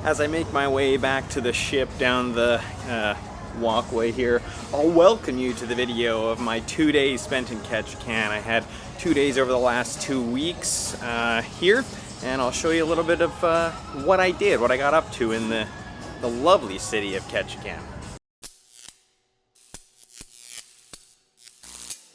As I make my way back to the ship down the walkway here, I'll welcome you to the video of my 2 days spent in Ketchikan. I had 2 days over the last 2 weeks here, and I'll show you a little bit of what I did, what I got up to in the lovely city of Ketchikan.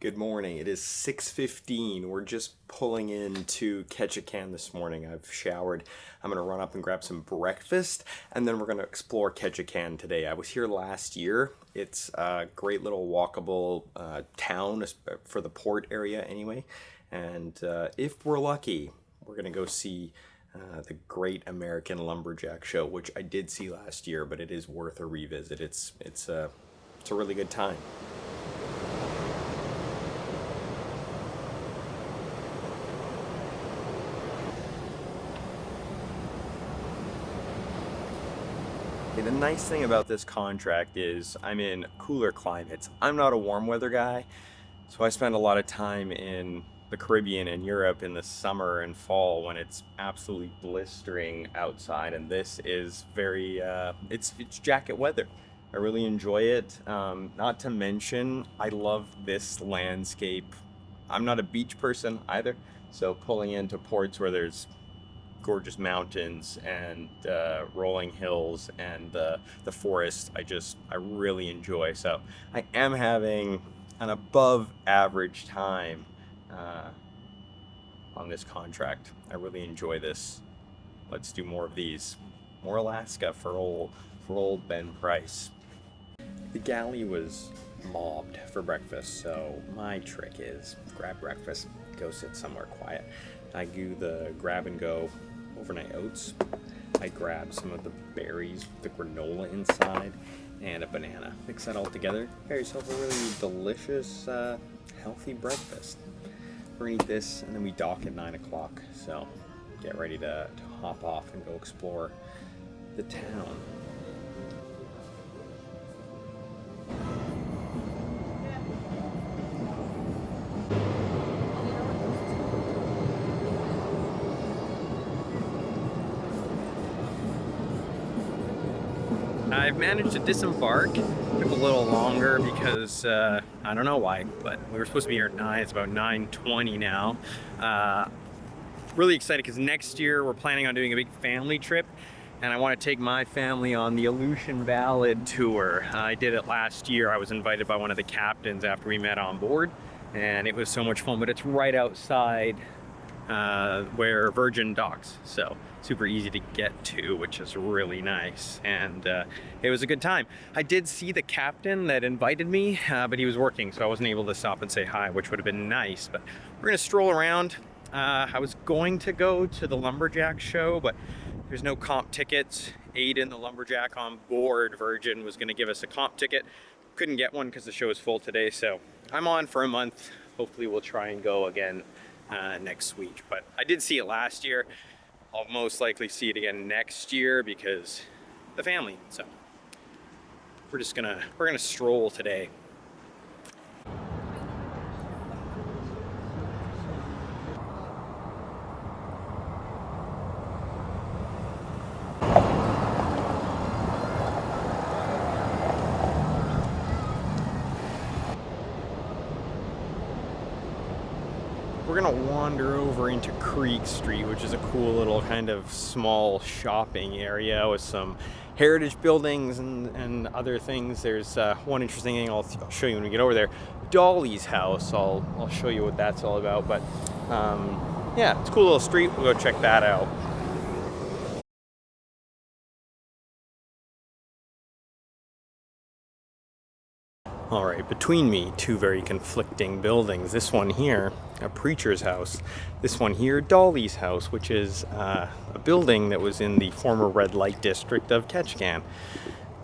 Good morning. It is 6:15. We're just pulling into Ketchikan this morning. I've showered. I'm going to run up and grab some breakfast, and then we're going to explore Ketchikan today. I was here last year. It's a great little walkable town for the port area anyway. And if we're lucky, we're going to go see the Great Alaskan Lumberjack Show, which I did see last year, but it is worth a revisit. It's a really good time. The nice thing about this contract is I'm in cooler climates. I'm not a warm weather guy, so I spend a lot of time in the Caribbean and Europe in the summer and fall when it's absolutely blistering outside, and this is very, it's jacket weather. I really enjoy it. Not to mention, I love this landscape. I'm not a beach person either, so pulling into ports where there's gorgeous mountains and rolling hills and the forest, I really enjoy. So I am having an above average time on this contract. I really enjoy this. Let's do more of these. More Alaska for old Ben Price. The galley was mobbed for breakfast, so my trick is grab breakfast, go sit somewhere quiet. I do the grab and go overnight oats. I grab some of the berries, the granola inside, and a banana. Mix that all together. Have yourself a really delicious, healthy breakfast. We're gonna eat this, and then we dock at 9 o'clock. So get ready to hop off and go explore the town. I've managed to disembark. It took a little longer because I don't know why, but we were supposed to be here at 9. It's about 9:20 now. Really excited because next year we're planning on doing a big family trip, and I want to take my family on the Aleutian Ballad tour. I did it last year. I was invited by one of the captains after we met on board, and it was so much fun. But it's right outside where Virgin docks, so super easy to get to, which is really nice, and it was a good time. I did see the captain that invited me, but he was working, so I wasn't able to stop and say hi, which would have been nice. But we're gonna stroll around. I was going to go to the Lumberjack Show, but there's no comp tickets. Aiden, the lumberjack on board Virgin, was gonna give us a comp ticket. Couldn't get one because the show is full today, so I'm on for a month. Hopefully we'll try and go again next week. But I did see it last year. I'll most likely see it again next year because the family. So we're gonna stroll today. We're gonna wander over into Creek Street, which is a cool little kind of small shopping area with some heritage buildings and other things. There's one interesting thing I'll show you when we get over there. Dolly's house. I'll show you what that's all about. But yeah, it's a cool little street. We'll go check that out. All right, between me, two very conflicting buildings. This one here, a preacher's house. This one here, Dolly's house, which is a building that was in the former red light district of Ketchikan.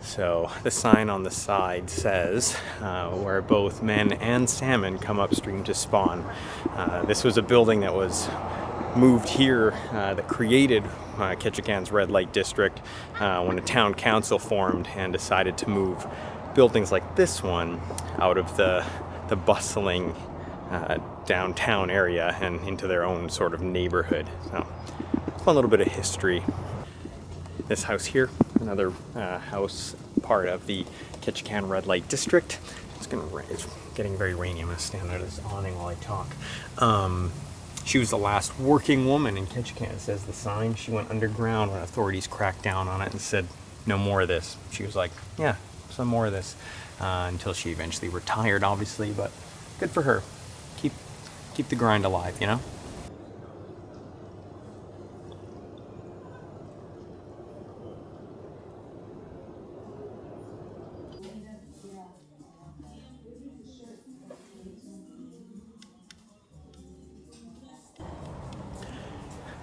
So the sign on the side says, where both men and salmon come upstream to spawn. This was a building that was moved here, that created Ketchikan's red light district when a town council formed and decided to move buildings like this one out of the bustling downtown area and into their own sort of neighborhood. So, fun little bit of history. this house here, another house part of the Ketchikan red light district. It's getting very rainy. I'm gonna stand under this awning while I talk. She was the last working woman in Ketchikan. It says the sign. She went underground when authorities cracked down on it and said, no more of this. She was like, yeah, some more of this, until she eventually retired, obviously, but good for her. Keep the grind alive, you know?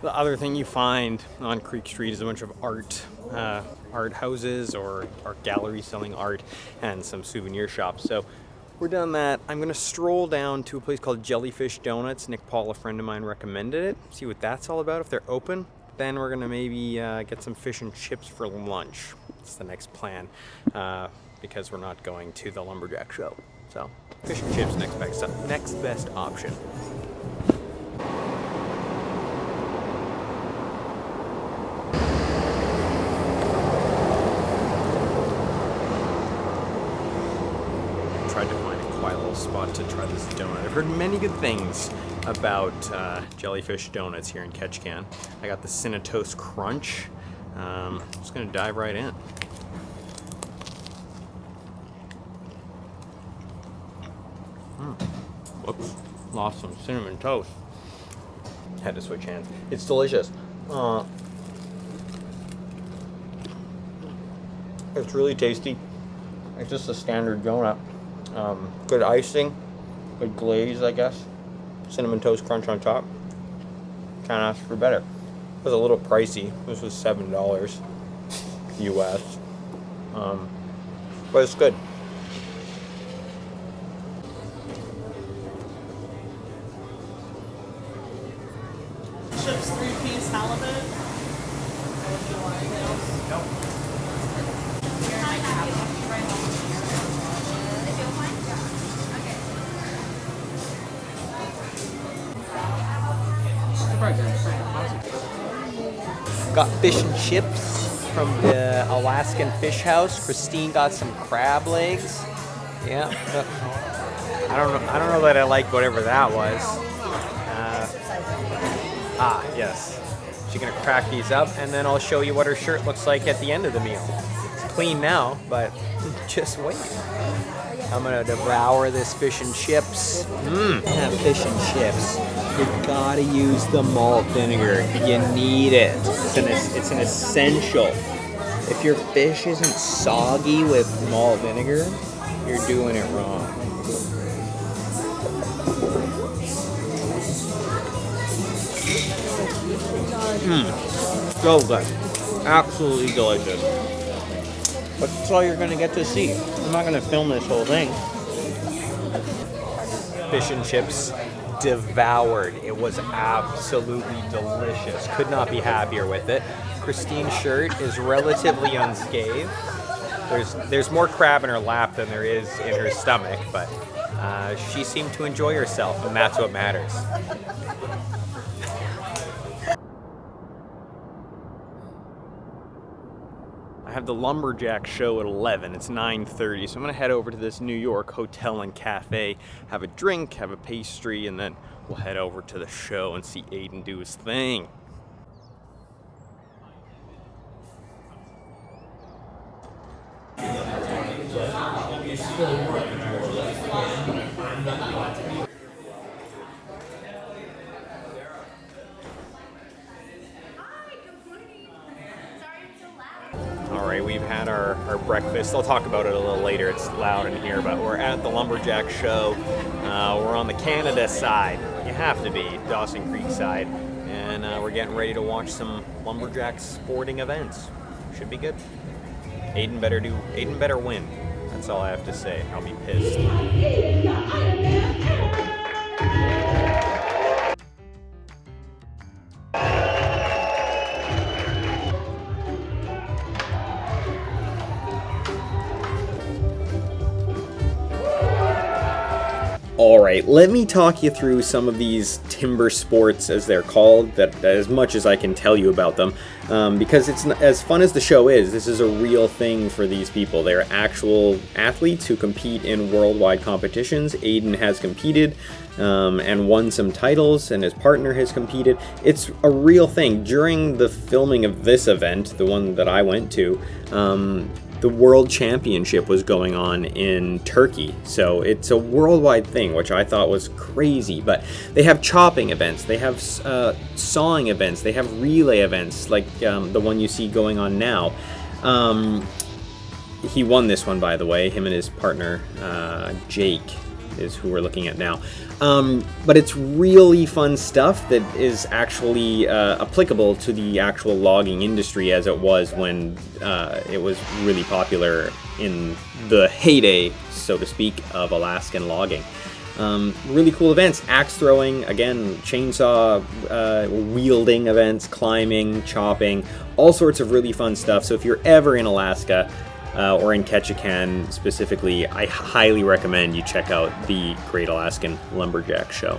The other thing you find on Creek Street is a bunch of art houses or art galleries selling art and some souvenir shops. So we're done that. I'm gonna stroll down to a place called Jellyfish Donuts. Nick Paul, a friend of mine, recommended it. See what that's all about, if they're open. Then we're gonna maybe get some fish and chips for lunch. It's the next plan, because we're not going to the Lumberjack Show. So fish and chips, next best option. Tried to find a quiet little spot to try this donut. I've heard many good things about Jellyfish Donuts here in Ketchikan. I got the Cinnatoast Crunch. I'm just gonna dive right in. Whoops, lost some cinnamon toast. Had to switch hands. It's delicious. It's really tasty. It's just a standard donut. Good icing, good glaze, I guess. Cinnamon toast crunch on top. Can't ask for better. It was a little pricey. This was $7 US. But it's good. Chips 3-piece halibut. Would you like those? Nope. Got fish and chips from the Alaskan Fish House. Christine got some crab legs. Yeah. I don't know that I like whatever that was. Yes. She's gonna crack these up, and then I'll show you what her shirt looks like at the end of the meal. It's clean now, but just wait. I'm gonna devour this fish and chips. Fish and chips. You gotta use the malt vinegar. You need it. It's an essential. If your fish isn't soggy with malt vinegar, you're doing it wrong. So good. Absolutely delicious. But that's all you're gonna get to see. I'm not gonna film this whole thing. Fish and chips devoured. It was absolutely delicious. Could not be happier with it. Christine's shirt is relatively unscathed. There's more crab in her lap than there is in her stomach, but she seemed to enjoy herself, and that's what matters. I have the Lumberjack Show at 11. It's 9:30, so I'm gonna head over to this New York hotel and cafe, have a drink, have a pastry, and then we'll head over to the show and see Aiden do his thing. All right, we've had our breakfast. I'll talk about it a little later. It's loud in here, but we're at the Lumberjack Show. We're on the Canada side. You have to be, Dawson Creek side. And we're getting ready to watch some lumberjack sporting events. Should be good. Aiden better win. That's all I have to say. I'll be pissed. Alright, let me talk you through some of these timber sports, as they're called, that as much as I can tell you about them, because it's as fun as the show is, this is a real thing for these people. They're actual athletes who compete in worldwide competitions. Aiden has competed and won some titles, and his partner has competed. It's a real thing. During the filming of this event, the one that I went to, the World Championship was going on in Turkey, so it's a worldwide thing, which I thought was crazy. But they have chopping events, they have sawing events, they have relay events, like the one you see going on now. He won this one, by the way. Him and his partner, Jake, is who we're looking at now. But it's really fun stuff that is actually applicable to the actual logging industry, as it was when it was really popular in the heyday, so to speak, of Alaskan logging. Really cool events, axe throwing, again, chainsaw wielding events, climbing, chopping, all sorts of really fun stuff. So if you're ever in Alaska, or in Ketchikan specifically, I highly recommend you check out the Great Alaskan Lumberjack Show.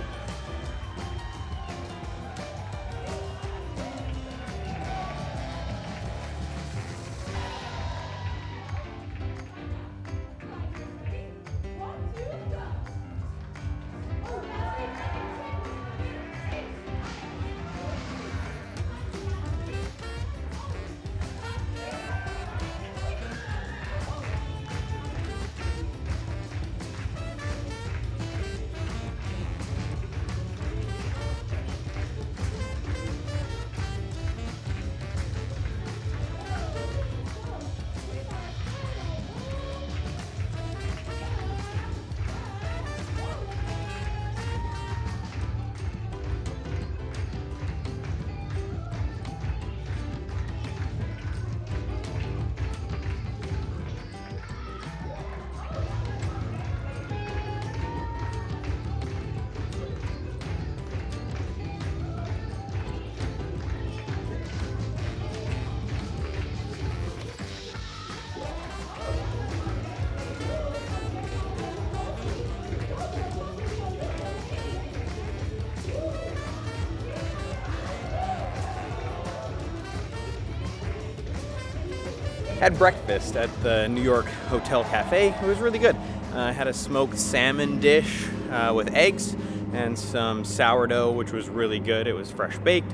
Had breakfast at the New York Hotel Cafe. It was really good. I had a smoked salmon dish with eggs and some sourdough, which was really good. It was fresh baked,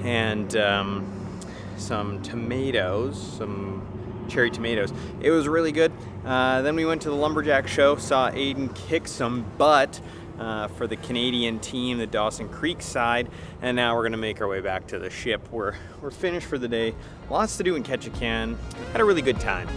and some tomatoes, some cherry tomatoes. It was really good. Then we went to the Lumberjack Show, saw Aiden kick some butt for the Canadian team, the Dawson Creek side, and now we're gonna make our way back to the ship. We're finished for the day. Lots to do in Ketchikan. Had a really good time.